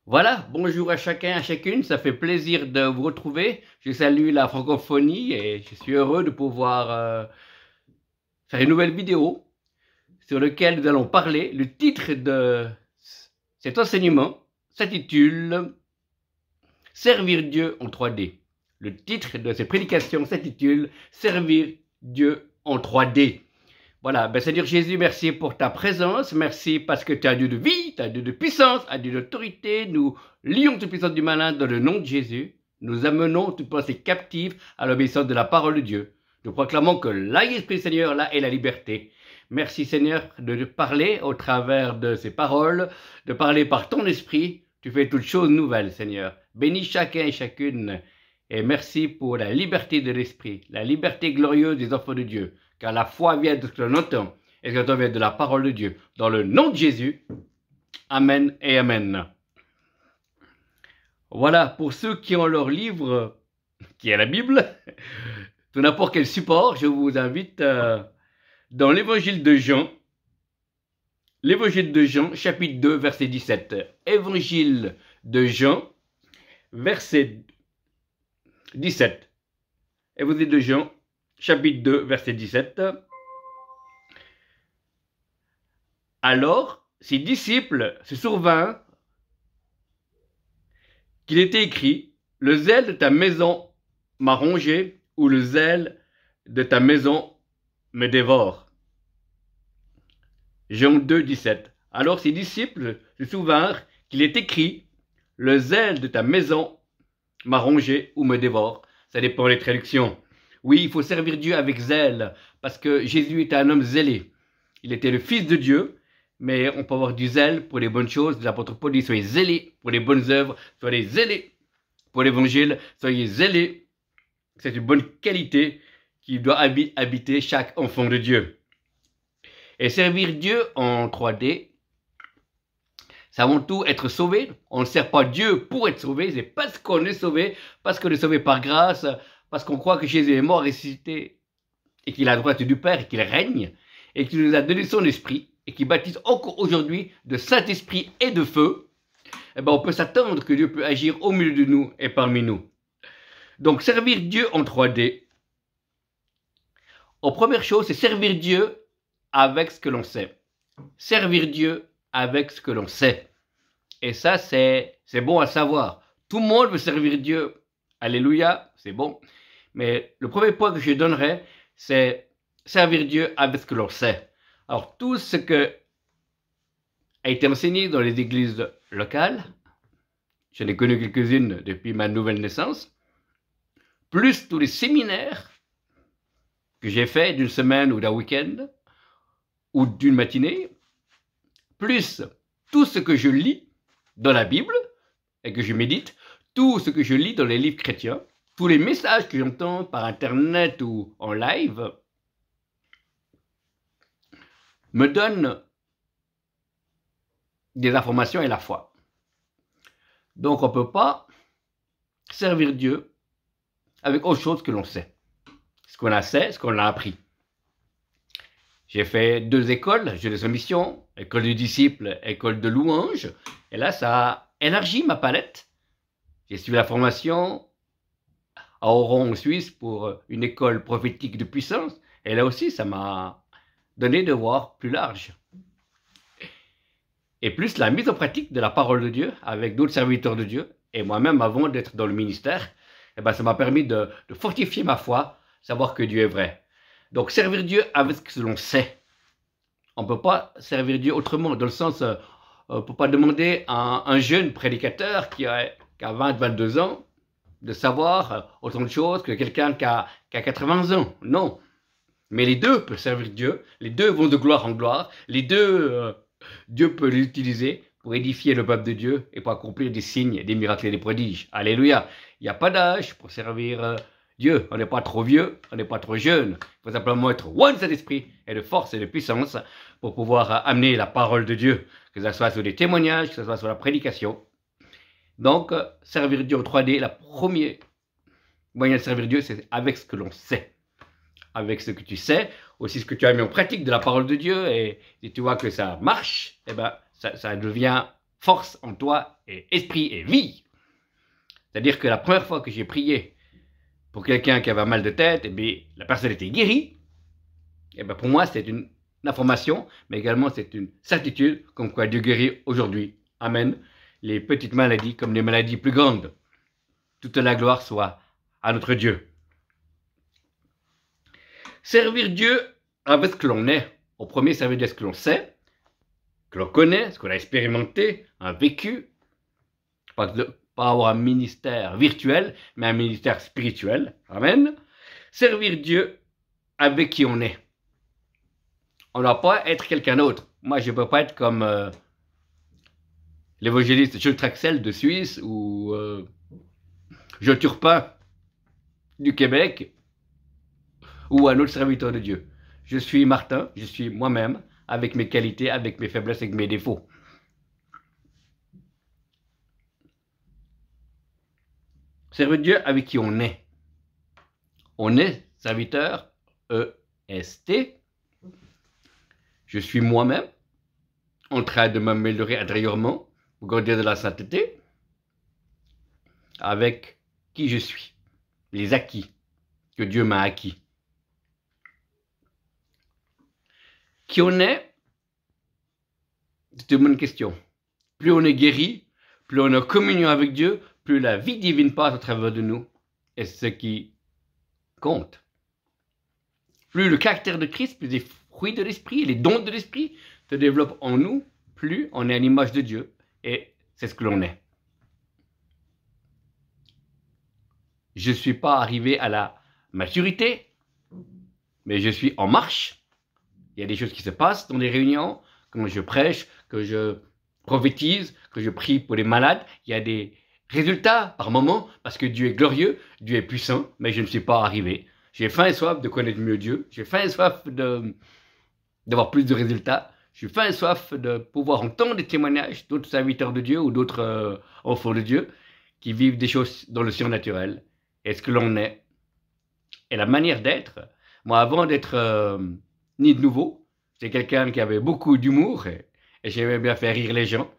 Voilà, bonjour à chacun, à chacune, ça fait plaisir de vous retrouver. Je salue la francophonie et je suis heureux de pouvoir faire une nouvelle vidéo sur laquelle nous allons parler. Le titre de cet enseignement s'intitule Servir Dieu en 3D. Le titre de cette prédication s'intitule Servir Dieu en 3D. Voilà, Seigneur Jésus, merci pour ta présence, merci parce que tu as Dieu de vie, tu as Dieu de puissance, tu as Dieu d'autorité. Nous lions toute puissance du malin dans le nom de Jésus. Nous amenons toute pensée captive à l'obéissance de la parole de Dieu. Nous proclamons que là, Esprit Seigneur, là est la liberté. Merci Seigneur de parler au travers de ces paroles, de parler par ton esprit. Tu fais toutes choses nouvelles, Seigneur. Bénis chacun et chacune. Et merci pour la liberté de l'esprit, la liberté glorieuse des enfants de Dieu. Car la foi vient de ce que l'on entend, et ce que l'on vient de la parole de Dieu. Dans le nom de Jésus, Amen et Amen. Voilà, pour ceux qui ont leur livre, qui est la Bible, de n'importe quel support, je vous invite dans l'évangile de Jean, chapitre 2, verset 17. Évangile de Jean, verset 17. Évangile de Jean, chapitre 2, verset 17. Alors, ses disciples se souvinrent qu'il était écrit « Le zèle de ta maison m'a rongé » ou « Le zèle de ta maison me dévore ». Jean 2, 17. Alors ses disciples se souvinrent qu'il est écrit « Le zèle de ta maison m'a rongé ou me dévore ». Ça dépend des traductions. Oui, il faut servir Dieu avec zèle, parce que Jésus était un homme zélé. Il était le Fils de Dieu, mais on peut avoir du zèle pour les bonnes choses. L'apôtre Paul dit, soyez zélés pour les bonnes œuvres, soyez zélés pour l'évangile, soyez zélés. C'est une bonne qualité qui doit habiter chaque enfant de Dieu. Et servir Dieu en 3D, c'est avant tout être sauvé. On ne sert pas Dieu pour être sauvé, c'est parce qu'on est sauvé, parce qu'on est sauvé par grâce, parce qu'on croit que Jésus est mort, ressuscité, et qu'il a la droite du Père, et qu'il règne, et qu'il nous a donné son esprit, et qu'il baptise encore aujourd'hui de Saint-Esprit et de feu, eh ben on peut s'attendre que Dieu peut agir au milieu de nous et parmi nous. Donc, servir Dieu en 3D. En première chose, c'est servir Dieu avec ce que l'on sait. Servir Dieu avec ce que l'on sait. Et ça, c'est bon à savoir. Tout le monde veut servir Dieu. Alléluia, c'est bon. Mais le premier point que je donnerai, c'est servir Dieu avec ce que l'on sait. Alors, tout ce que a été enseigné dans les églises locales, j'en ai connu quelques-unes depuis ma nouvelle naissance, plus tous les séminaires que j'ai faits d'une semaine ou d'un week-end, ou d'une matinée, plus tout ce que je lis dans la Bible, et que je médite, tout ce que je lis dans les livres chrétiens, tous les messages que j'entends par internet ou en live, me donnent des informations et la foi. Donc on ne peut pas servir Dieu avec autre chose que l'on sait. Ce qu'on a sait, ce qu'on a appris. J'ai fait 2 écoles, jeunesse en mission, école de disciples, école de louange, et là ça a élargi ma palette. J'ai suivi la formation à Oran en Suisse pour une école prophétique de puissance, et là aussi ça m'a donné de voir plus large. Et plus la mise en pratique de la parole de Dieu avec d'autres serviteurs de Dieu, et moi-même avant d'être dans le ministère, eh ben, ça m'a permis de fortifier ma foi, savoir que Dieu est vrai. Donc servir Dieu avec ce que l'on sait. On ne peut pas servir Dieu autrement, dans le sens, on ne peut pas demander à un jeune prédicateur qui a 20-22 ans de savoir autant de choses que quelqu'un qui a 80 ans. Non. Mais les deux peuvent servir Dieu, les deux vont de gloire en gloire, les deux, Dieu peut les utiliser pour édifier le peuple de Dieu et pour accomplir des signes, des miracles et des prodiges. Alléluia. Il n'y a pas d'âge pour servir Dieu. On n'est pas trop vieux, on n'est pas trop jeune. Il faut simplement être one de cet esprit et de force et de puissance pour pouvoir amener la parole de Dieu, que ce soit sur des témoignages, que ce soit sur la prédication. Donc, servir Dieu en 3D, la première moyen de servir Dieu, c'est avec ce que l'on sait. Avec ce que tu sais, aussi ce que tu as mis en pratique de la parole de Dieu, et si tu vois que ça marche, eh ben, ça devient force en toi et esprit et vie. C'est-à-dire que la première fois que j'ai prié pour quelqu'un qui avait un mal de tête, eh bien, la personne était guérie. Et bien, pour moi, c'est une information, mais également c'est une certitude comme quoi Dieu guérit aujourd'hui. Amen. Les petites maladies comme les maladies plus grandes. Toute la gloire soit à notre Dieu. Servir Dieu avec ce que l'on est. Au premier, servir Dieu avec ce que l'on sait, que l'on connaît, ce qu'on a expérimenté, un vécu. Pas avoir un ministère virtuel, mais un ministère spirituel. Amen. Servir Dieu avec qui on est. On ne doit pas être quelqu'un d'autre. Moi, je ne peux pas être comme l'évangéliste Jules Traxel de Suisse ou Jean Turpin du Québec ou un autre serviteur de Dieu. Je suis Martin, je suis moi-même, avec mes qualités, avec mes faiblesses, avec mes défauts. Servir Dieu avec qui on est. On est serviteur, EST. Je suis moi-même, en train de m'améliorer intérieurement, pour grandir de la sainteté, avec qui je suis, les acquis que Dieu m'a acquis. Qui on est, c'est une bonne question. Plus on est guéri, plus on est en communion avec Dieu, plus la vie divine passe à travers de nous. Et c'est ce qui compte. Plus le caractère de Christ, plus les fruits de l'esprit, les dons de l'esprit se développent en nous, plus on est à l'image de Dieu. Et c'est ce que l'on est. Je ne suis pas arrivé à la maturité, mais je suis en marche. Il y a des choses qui se passent dans les réunions, quand je prêche, que je prophétise, que je prie pour les malades. Il y a des résultats par moment, parce que Dieu est glorieux, Dieu est puissant, mais je ne suis pas arrivé. J'ai faim et soif de connaître mieux Dieu. J'ai faim et soif d'avoir plus de résultats. J'ai faim et soif de pouvoir entendre des témoignages d'autres serviteurs de Dieu ou d'autres enfants de Dieu qui vivent des choses dans le surnaturel. Et ce que l'on est. Et la manière d'être. Moi, avant d'être né de nouveau, j'étais quelqu'un qui avait beaucoup d'humour et j'aimais bien faire rire les gens.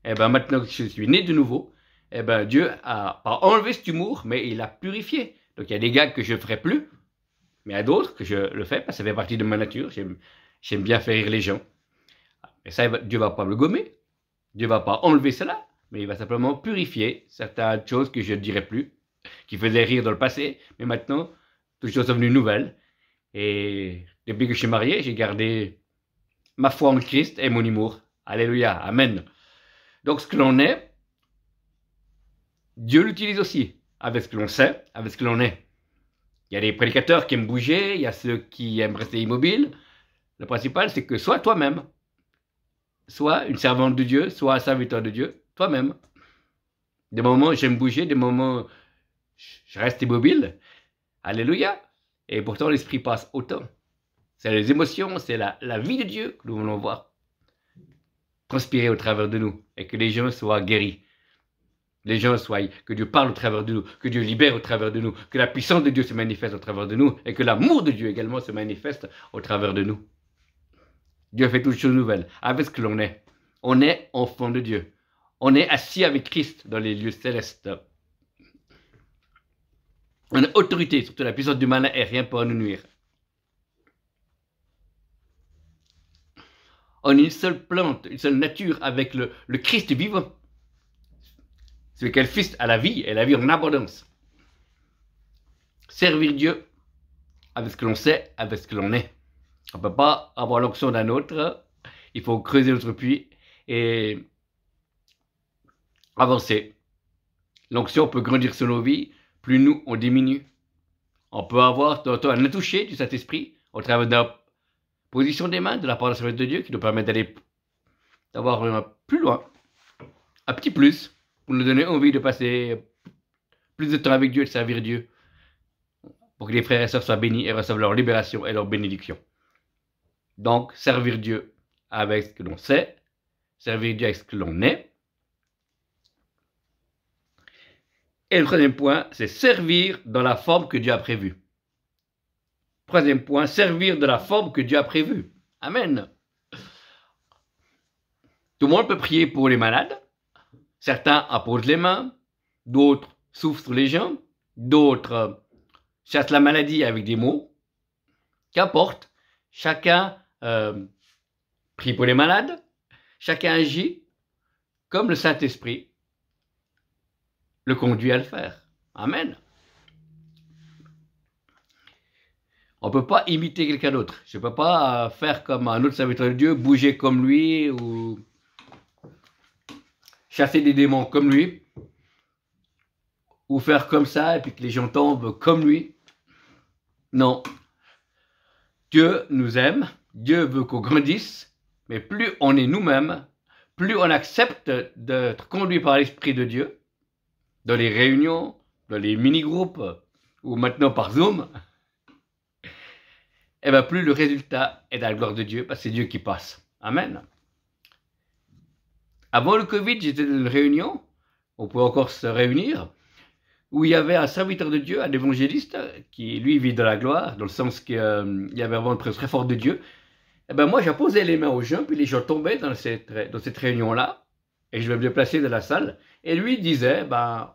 Et bien maintenant que je suis né de nouveau, et ben Dieu a pas enlevé cet humour, mais il l'a purifié. Donc il y a des gags que je ne ferai plus, mais il y a d'autres que je le fais parce que ça fait partie de ma nature. J'aime bien faire rire les gens. Et ça, Dieu ne va pas me le gommer. Dieu ne va pas enlever cela, mais il va simplement purifier certaines choses que je ne dirai plus, qui faisaient rire dans le passé, mais maintenant, toutes choses sont venues nouvelles. Et depuis que je suis marié, j'ai gardé ma foi en Christ et mon humour. Alléluia, amen. Donc ce que l'on est, Dieu l'utilise aussi, avec ce que l'on sait, avec ce que l'on est. Il y a des prédicateurs qui aiment bouger, il y a ceux qui aiment rester immobiles. Le principal, c'est que sois toi-même. Sois une servante de Dieu, sois un serviteur de Dieu, toi-même. Des moments, j'aime bouger, des moments, je reste immobile. Alléluia. Et pourtant, l'esprit passe autant. C'est les émotions, c'est la vie de Dieu que nous voulons voir transpirer au travers de nous. Et que les gens soient guéris. Les gens soient, que Dieu parle au travers de nous, que Dieu libère au travers de nous, que la puissance de Dieu se manifeste au travers de nous, et que l'amour de Dieu également se manifeste au travers de nous. Dieu fait toutes choses nouvelles, avec ce que l'on est. On est enfant de Dieu. On est assis avec Christ dans les lieux célestes. On a autorité, surtout la puissance du malin, et rien pour nous nuire. On est une seule plante, une seule nature avec le Christ vivant. Celui qui est le Fils à la vie, et la vie en abondance. Servir Dieu avec ce que l'on sait, avec ce que l'on est. On ne peut pas avoir l'onction d'un autre. Il faut creuser notre puits et avancer. L'onction peut grandir sur nos vies, plus nous, on diminue. On peut avoir un toucher du Saint-Esprit au travers de la position des mains, de la part de la Sainte de Dieu, qui nous permet d'avoir plus loin, un petit plus, pour nous donner envie de passer plus de temps avec Dieu et de servir Dieu, pour que les frères et sœurs soient bénis et reçoivent leur libération et leur bénédiction. Donc, servir Dieu avec ce que l'on sait, servir Dieu avec ce que l'on est. Et le troisième point, c'est servir dans la forme que Dieu a prévue. Troisième point, servir de la forme que Dieu a prévue. Amen. Tout le monde peut prier pour les malades, Certains apposent les mains, d'autres soufflent sur les gens, d'autres chassent la maladie avec des mots. Qu'importe, chacun prie pour les malades, chacun agit comme le Saint-Esprit le conduit à le faire. Amen. On ne peut pas imiter quelqu'un d'autre. Je ne peux pas faire comme un autre serviteur de Dieu, bouger comme lui ou chasser des démons comme lui, ou faire comme ça et puis que les gens tombent comme lui. Non. Dieu nous aime, Dieu veut qu'on grandisse, mais plus on est nous-mêmes, plus on accepte d'être conduit par l'Esprit de Dieu, dans les réunions, dans les mini-groupes, ou maintenant par Zoom, et bien plus le résultat est dans la gloire de Dieu, parce que c'est Dieu qui passe. Amen. Avant le Covid, j'étais dans une réunion, on pouvait encore se réunir, où il y avait un serviteur de Dieu, un évangéliste, qui lui vit dans la gloire, dans le sens qu'il y avait vraiment une présence très forte de Dieu. Et ben moi, j'apposais les mains aux gens, puis les gens tombaient dans cette réunion-là, et je me déplaçais de la salle, et lui disait, ben,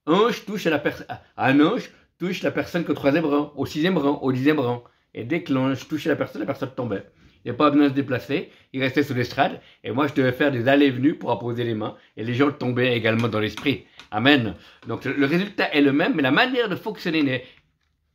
un ange touche la personne au 3e rang, au 6e rang, au 10e rang. Et dès que l'ange touchait la personne tombait. Il n'y a pas besoin de se déplacer, il restait sur l'estrade, et moi je devais faire des allées et venues pour apposer les mains, et les gens tombaient également dans l'esprit. Amen. Donc le résultat est le même, mais la manière de fonctionner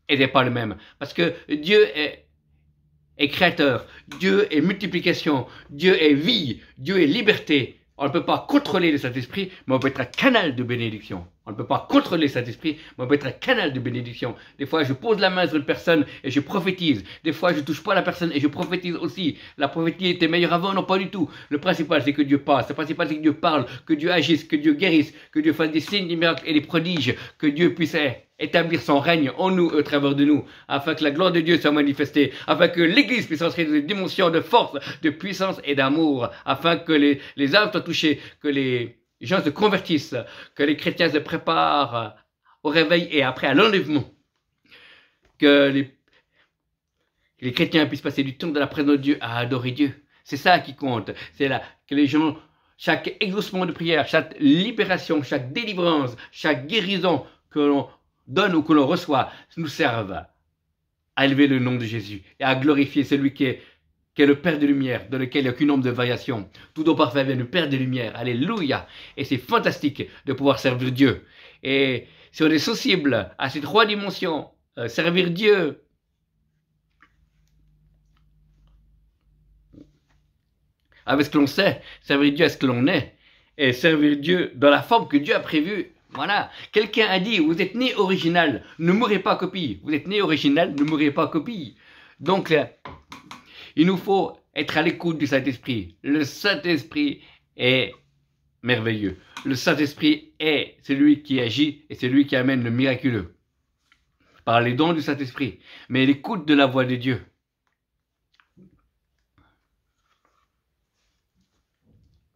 n'est pas le même. Parce que Dieu est créateur, Dieu est multiplication, Dieu est vie, Dieu est liberté. On ne peut pas contrôler le Saint-Esprit, mais on peut être un canal de bénédiction. On ne peut pas contrôler le Saint-Esprit, mais on peut être un canal de bénédiction. Des fois, je pose la main sur une personne et je prophétise. Des fois, je ne touche pas la personne et je prophétise aussi. La prophétie était meilleure avant? Non, pas du tout. Le principal, c'est que Dieu passe. Le principal, c'est que Dieu parle, que Dieu agisse, que Dieu guérisse, que Dieu fasse des signes, des miracles et des prodiges, que Dieu puisse établir son règne en nous, au travers de nous, afin que la gloire de Dieu soit manifestée, afin que l'Église puisse entrer dans une dimension de force, de puissance et d'amour, afin que les âmes soient touchées, que les gens se convertissent, que les chrétiens se préparent au réveil et après à l'enlèvement, que les chrétiens puissent passer du temps dans la présence de Dieu à adorer Dieu. C'est ça qui compte. C'est là que les gens, chaque exaucement de prière, chaque libération, chaque délivrance, chaque guérison que l'on donne ou que l'on reçoit, nous servent à élever le nom de Jésus et à glorifier celui qui est le Père de lumière, dans lequel il n'y a qu'une ombre de variation. Tout au parfait vient du Père de lumière. Alléluia. Et c'est fantastique de pouvoir servir Dieu. Et si on est sensible à ces 3 dimensions, servir Dieu avec ce que l'on sait, servir Dieu à ce que l'on est, et servir Dieu dans la forme que Dieu a prévue. Voilà. Quelqu'un a dit, vous êtes né original, ne mourrez pas copie. Vous êtes né original, ne mourrez pas copie. Donc, il nous faut être à l'écoute du Saint-Esprit. Le Saint-Esprit est merveilleux. Le Saint-Esprit est celui qui agit et celui qui amène le miraculeux. Par les dons du Saint-Esprit. Mais l'écoute de la voix de Dieu.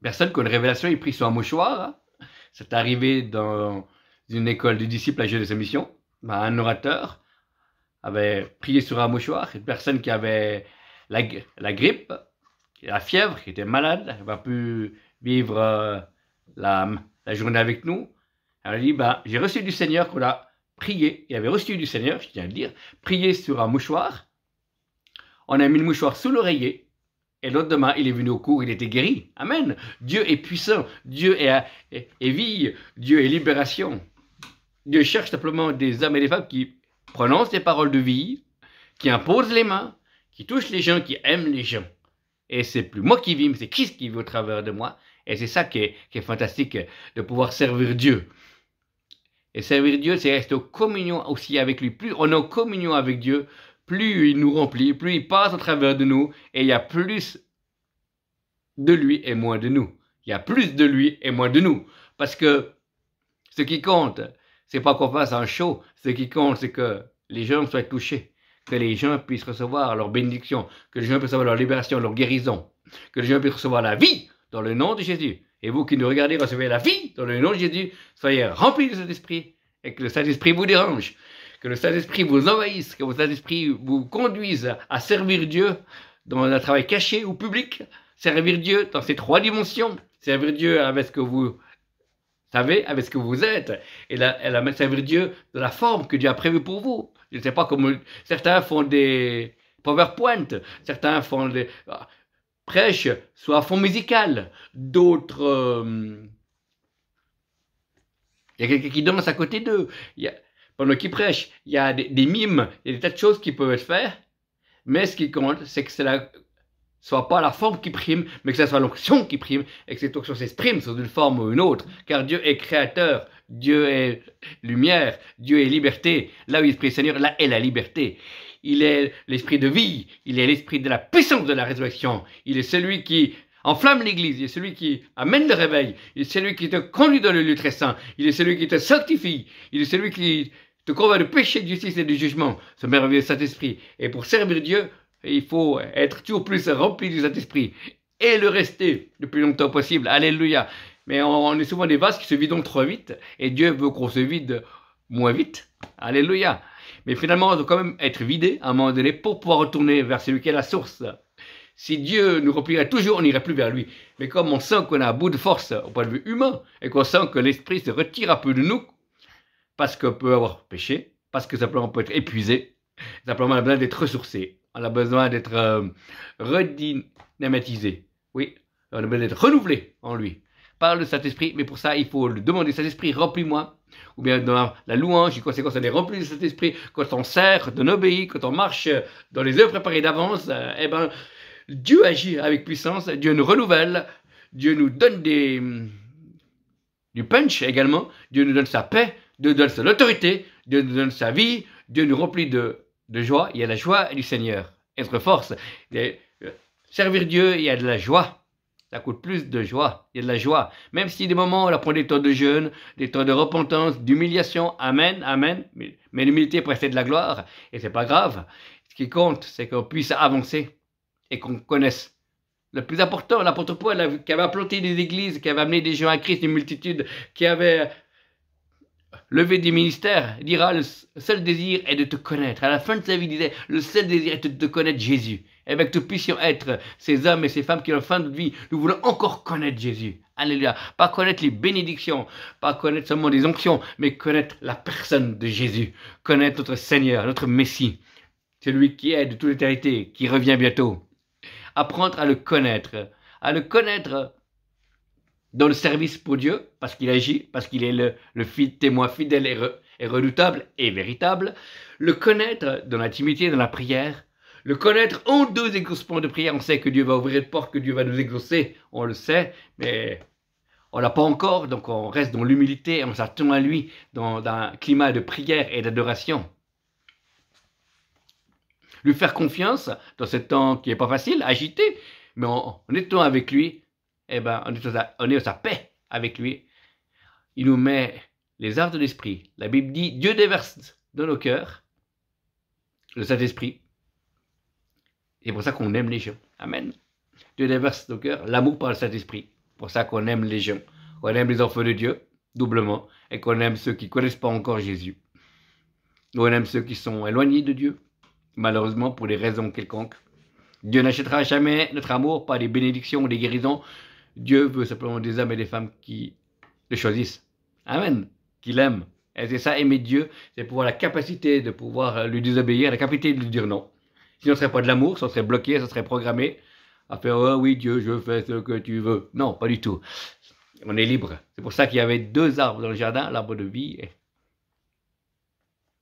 Personne qui a une révélation, il prie sur un mouchoir. Hein. C'est arrivé dans une école de disciples à Jeunesse et Mission. Un orateur avait prié sur un mouchoir. Une personne qui avait la grippe, la fièvre, qui était malade, elle n'a pas pu vivre la journée avec nous. Elle a dit, j'ai reçu du Seigneur qu'on a prié, il avait reçu du Seigneur, je tiens à le dire, prié sur un mouchoir. On a mis le mouchoir sous l'oreiller, et l'autre demain, il est venu au cours, il était guéri. Amen. Dieu est puissant, Dieu est vie, Dieu est libération. Dieu cherche simplement des hommes et des femmes qui prononcent des paroles de vie, qui imposent les mains, qui touche les gens, qui aime les gens. Et c'est plus moi qui vis, mais c'est Christ qui vit au travers de moi. Et c'est ça qui est fantastique, de pouvoir servir Dieu. Et servir Dieu, c'est rester en communion aussi avec lui. Plus on est en communion avec Dieu, plus il nous remplit, plus il passe au travers de nous, et il y a plus de lui et moins de nous. Il y a plus de lui et moins de nous. Parce que ce qui compte, c'est pas qu'on fasse un show. Ce qui compte, c'est que les gens soient touchés. Que les gens puissent recevoir leur bénédiction, que les gens puissent recevoir leur libération, leur guérison, que les gens puissent recevoir la vie dans le nom de Jésus. Et vous qui nous regardez, recevez la vie dans le nom de Jésus, soyez remplis de cet esprit et que le Saint-Esprit vous dérange, que le Saint-Esprit vous envahisse, que le Saint-Esprit vous conduise à servir Dieu dans un travail caché ou public, servir Dieu dans ces 3 dimensions, servir Dieu avec ce que vous savez, avec ce que vous êtes, et la servir Dieu de la forme que Dieu a prévue pour vous. Je ne sais pas comment certains font des PowerPoint, certains font des prêchent soit à fond musical, d'autres il y a quelqu'un qui danse à côté d'eux, pendant qu'ils prêchent, il y a des mimes, il y a des tas de choses qui peuvent être faites, mais ce qui compte, c'est que soit pas la forme qui prime, mais que ce soit l'onction qui prime, et que cette onction s'exprime sous une forme ou une autre, car Dieu est créateur, Dieu est lumière, Dieu est liberté. Là où l'Esprit du Seigneur, là est la liberté. Il est l'esprit de vie, il est l'esprit de la puissance de la résurrection, il est celui qui enflamme l'église, il est celui qui amène le réveil, il est celui qui te conduit dans le lieu très saint, il est celui qui te sanctifie, il est celui qui te convainc de péché, de justice et de jugement, ce merveilleux Saint-Esprit. Et pour servir Dieu, il faut être toujours plus rempli du Saint-Esprit et le rester le plus longtemps possible. Alléluia. Mais on est souvent des vases qui se vident trop vite et Dieu veut qu'on se vide moins vite. Alléluia. Mais finalement, on doit quand même être vidé à un moment donné pour pouvoir retourner vers celui qui est la source. Si Dieu nous remplirait toujours, on n'irait plus vers lui. Mais comme on sent qu'on a un bout de force au point de vue humain et qu'on sent que l'esprit se retire un peu de nous parce qu'on peut avoir péché, parce que simplement on peut être épuisé, simplement on a besoin d'être ressourcé. On a besoin d'être redynamitisé. Oui, on a besoin d'être renouvelé en lui par le Saint-Esprit. Mais pour ça, il faut le demander. Saint-Esprit, remplis-moi. Ou bien dans la louange, quand on est rempli du Saint-Esprit, quand on sert, on obéit, quand on marche dans les œuvres préparées d'avance, eh ben, Dieu agit avec puissance, Dieu nous renouvelle, Dieu nous donne du punch également, Dieu nous donne sa paix, Dieu nous donne son autorité, Dieu nous donne sa vie, Dieu nous remplit de joie. Il y a la joie du Seigneur, être force. Servir Dieu, il y a de la joie. Ça coûte plus de joie, il y a de la joie. Même si des moments, on apprend des temps de jeûne, des temps de repentance, d'humiliation, amen, amen. Mais l'humilité précède la gloire, et c'est pas grave. Ce qui compte, c'est qu'on puisse avancer et qu'on connaisse. Le plus important, l'apôtre Paul, qui avait implanté des églises, qui avait amené des gens à Christ, une multitude, qui avait levé des ministères, dira, le seul désir est de te connaître. À la fin de sa vie, il disait, le seul désir est de te connaître Jésus. Et bien que nous puissions être ces hommes et ces femmes qui, à la fin de notre vie, nous voulons encore connaître Jésus. Alléluia. Pas connaître les bénédictions, pas connaître seulement des onctions, mais connaître la personne de Jésus. Connaître notre Seigneur, notre Messie. Celui qui est de toute l'éternité, qui revient bientôt. Apprendre à le connaître dans le service pour Dieu, parce qu'il agit, parce qu'il est le témoin fidèle et redoutable et véritable. Le connaître dans l'intimité, dans la prière. Le connaître en deux exaucements de prière. On sait que Dieu va ouvrir une porte, que Dieu va nous exaucer. On le sait, mais on l'a pas encore. Donc on reste dans l'humilité et on s'attend à lui dans un climat de prière et d'adoration. Lui faire confiance dans ce temps qui n'est pas facile, agité, mais en étant avec lui, eh ben, on est à sa paix avec lui. Il nous met les arts de l'esprit. La Bible dit, Dieu déverse dans nos cœurs le Saint-Esprit. C'est pour ça qu'on aime les gens. Amen. Dieu déverse dans nos cœurs l'amour par le Saint-Esprit. C'est pour ça qu'on aime les gens. On aime les enfants de Dieu, doublement, et qu'on aime ceux qui ne connaissent pas encore Jésus. On aime ceux qui sont éloignés de Dieu, malheureusement pour des raisons quelconques. Dieu n'achètera jamais notre amour par des bénédictions ou des guérisons. Dieu veut simplement des hommes et des femmes qui le choisissent. Amen. Qui l'aiment. Et c'est ça, aimer Dieu, c'est pouvoir la capacité de pouvoir lui désobéir, la capacité de lui dire non. Sinon, ce ne serait pas de l'amour, ça serait bloqué, ça serait programmé à faire « Oh oui, Dieu, je fais ce que tu veux ». Non, pas du tout. On est libre. C'est pour ça qu'il y avait deux arbres dans le jardin, l'arbre de vie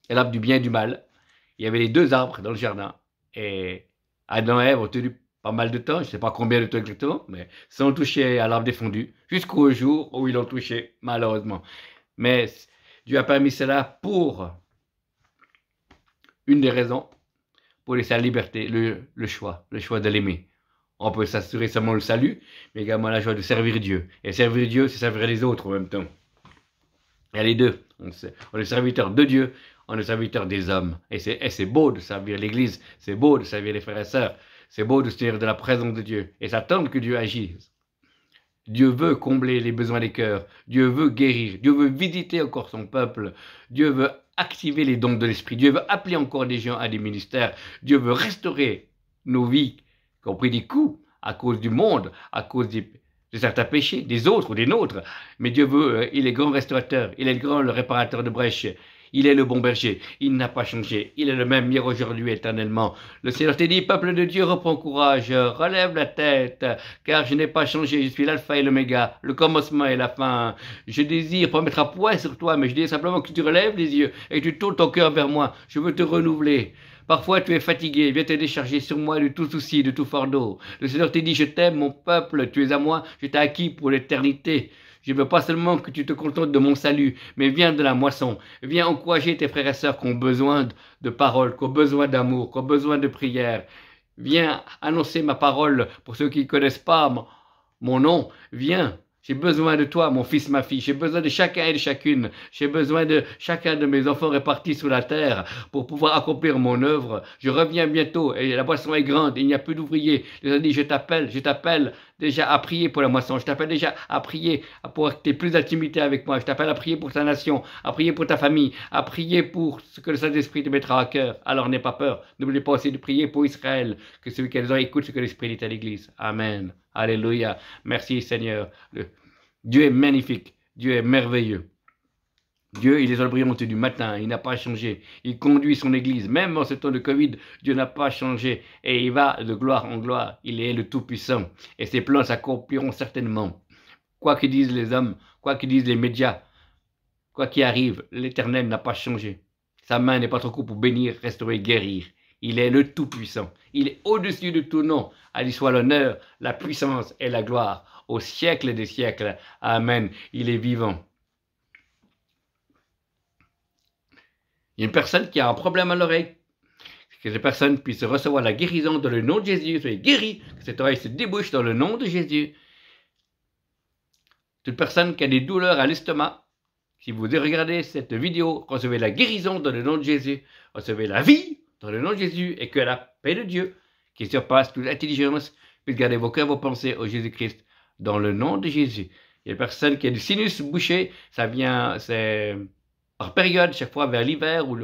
et l'arbre du bien et du mal. Il y avait les deux arbres dans le jardin. Et Adam et Ève ont tenu pas mal de temps, je ne sais pas combien de temps exactement, mais sans toucher à l'arbre défendu, jusqu'au jour où ils l'ont touché, malheureusement. Mais Dieu a permis cela pour une des raisons, pour laisser la liberté, le choix de l'aimer. On peut s'assurer seulement le salut, mais également la joie de servir Dieu. Et servir Dieu, c'est servir les autres en même temps. Il y a les deux. On est serviteur de Dieu, on est serviteur des hommes. Et c'est beau de servir l'Église, c'est beau de servir les frères et sœurs, c'est beau de se tenir de la présence de Dieu et s'attendre que Dieu agisse. Dieu veut combler les besoins des cœurs, Dieu veut guérir, Dieu veut visiter encore son peuple, Dieu veut activer les dons de l'esprit, Dieu veut appeler encore des gens à des ministères, Dieu veut restaurer nos vies qui ont pris des coups à cause du monde, à cause de de certains péchés, des autres ou des nôtres. Mais Dieu veut, il est grand restaurateur, il est le grand, le réparateur de brèches. Il est le bon berger, il n'a pas changé, il est le même hier, aujourd'hui, éternellement. Le Seigneur t'a dit, peuple de Dieu, reprends courage, relève la tête, car je n'ai pas changé, je suis l'alpha et l'oméga, le commencement et la fin. Je désire pas mettre un poids sur toi, mais je désire simplement que tu relèves les yeux et que tu tournes ton cœur vers moi. Je veux te renouveler. Parfois tu es fatigué, viens te décharger sur moi de tout souci, de tout fardeau. Le Seigneur te dit, je t'aime mon peuple, tu es à moi, je t'ai acquis pour l'éternité. Je ne veux pas seulement que tu te contentes de mon salut, mais viens de la moisson. Viens encourager tes frères et sœurs qui ont besoin de paroles, qui ont besoin d'amour, qui ont besoin de prière. Viens annoncer ma parole pour ceux qui ne connaissent pas mon nom. Viens. J'ai besoin de toi, mon fils, ma fille. J'ai besoin de chacun et de chacune. J'ai besoin de chacun de mes enfants répartis sur la terre pour pouvoir accomplir mon œuvre. Je reviens bientôt et la moisson est grande. Il n'y a plus d'ouvriers. Je leur dis, je t'appelle déjà à prier pour la moisson. Je t'appelle déjà à prier pour que tu aies plus d'intimité avec moi. Je t'appelle à prier pour ta nation, à prier pour ta famille, à prier pour ce que le Saint-Esprit te mettra à cœur. Alors n'aie pas peur. N'oublie pas aussi de prier pour Israël, que celui qui a écoute ce que l'Esprit dit à l'Église. Amen. Alléluia. Merci Seigneur. Dieu est magnifique. Dieu est merveilleux. Dieu, il est dans le brillant du matin. Il n'a pas changé. Il conduit son Église. Même en ce temps de Covid, Dieu n'a pas changé. Et il va de gloire en gloire. Il est le Tout-Puissant. Et ses plans s'accompliront certainement. Quoi que disent les hommes, quoi que disent les médias, quoi qu'il arrive, l'Éternel n'a pas changé. Sa main n'est pas trop courte pour bénir, restaurer, guérir. Il est le Tout-Puissant. Il est au-dessus de tout nom. À lui soit l'honneur, la puissance et la gloire, au siècle des siècles. Amen. Il est vivant. Il y a une personne qui a un problème à l'oreille. Que cette personne puisse recevoir la guérison dans le nom de Jésus. Soyez guéri, que cette oreille se débouche dans le nom de Jésus. Toute personne qui a des douleurs à l'estomac, si vous regardez cette vidéo, recevez la guérison dans le nom de Jésus. Recevez la vie dans le nom de Jésus et que la paix de Dieu, qui surpasse toute intelligence, puisse garder vos cœurs, vos pensées au Jésus-Christ dans le nom de Jésus. Il y a une personne qui a du sinus bouché, ça vient, c'est par période, chaque fois vers l'hiver ou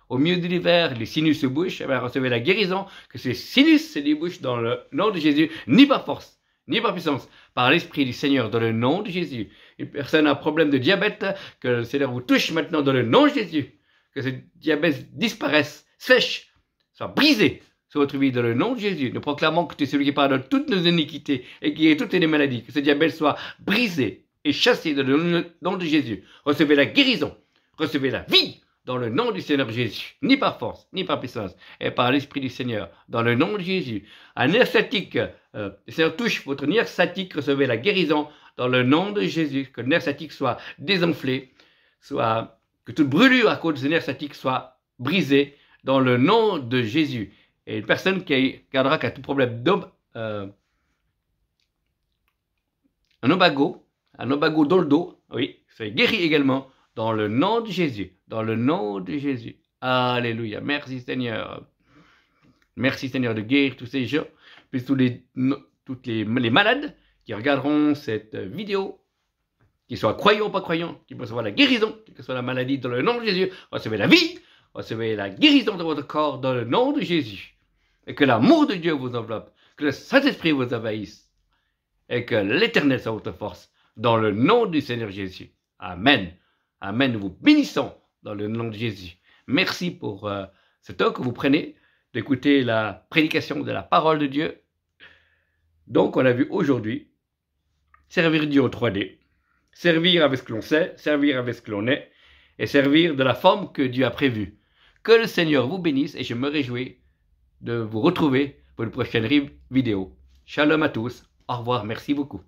au milieu de l'hiver, les sinus se bouchent, et bien recevez la guérison, que ces sinus se débouchent dans le nom de Jésus, ni par force, ni par puissance, par l'Esprit du Seigneur, dans le nom de Jésus. Une personne a un problème de diabète, que le Seigneur vous touche maintenant dans le nom de Jésus, que ce diabète disparaisse, sèche, soit brisé sur votre vie dans le nom de Jésus. Nous proclamons que tu es celui qui pardonne toutes nos iniquités et qui guérit toutes les maladies, que ce diabète soit brisé et chassé dans le nom de Jésus. Recevez la guérison, recevez la vie dans le nom du Seigneur Jésus, ni par force, ni par puissance, et par l'Esprit du Seigneur, dans le nom de Jésus. Un nerf sciatique, le Seigneur touche votre nerf sciatique, recevez la guérison dans le nom de Jésus, que le nerf sciatique soit désenflé, soit que toute brûlure à cause de ce nerf sciatique soit brisée dans le nom de Jésus. Et une personne qui a tout problème un ombago dans le dos, oui, soyez guéri également dans le nom de Jésus, dans le nom de Jésus. Alléluia. Merci Seigneur. Merci Seigneur de guérir tous ces gens, puis tous les malades qui regarderont cette vidéo, qu'ils soient croyants ou pas croyants, qui peuvent recevoir la guérison, que ce soit la maladie dans le nom de Jésus. Recevez la vie, recevez la guérison de votre corps dans le nom de Jésus. Et que l'amour de Dieu vous enveloppe, que le Saint-Esprit vous envahisse, et que l'Éternel soit votre force, dans le nom du Seigneur Jésus. Amen. Amen. Nous vous bénissons dans le nom de Jésus. Merci pour ce temps que vous prenez d'écouter la prédication de la parole de Dieu. Donc, on a vu aujourd'hui servir Dieu en 3D, servir avec ce que l'on sait, servir avec ce que l'on est, et servir de la forme que Dieu a prévue. Que le Seigneur vous bénisse et je me réjouis de vous retrouver pour une prochaine vidéo. Shalom à tous. Au revoir. Merci beaucoup.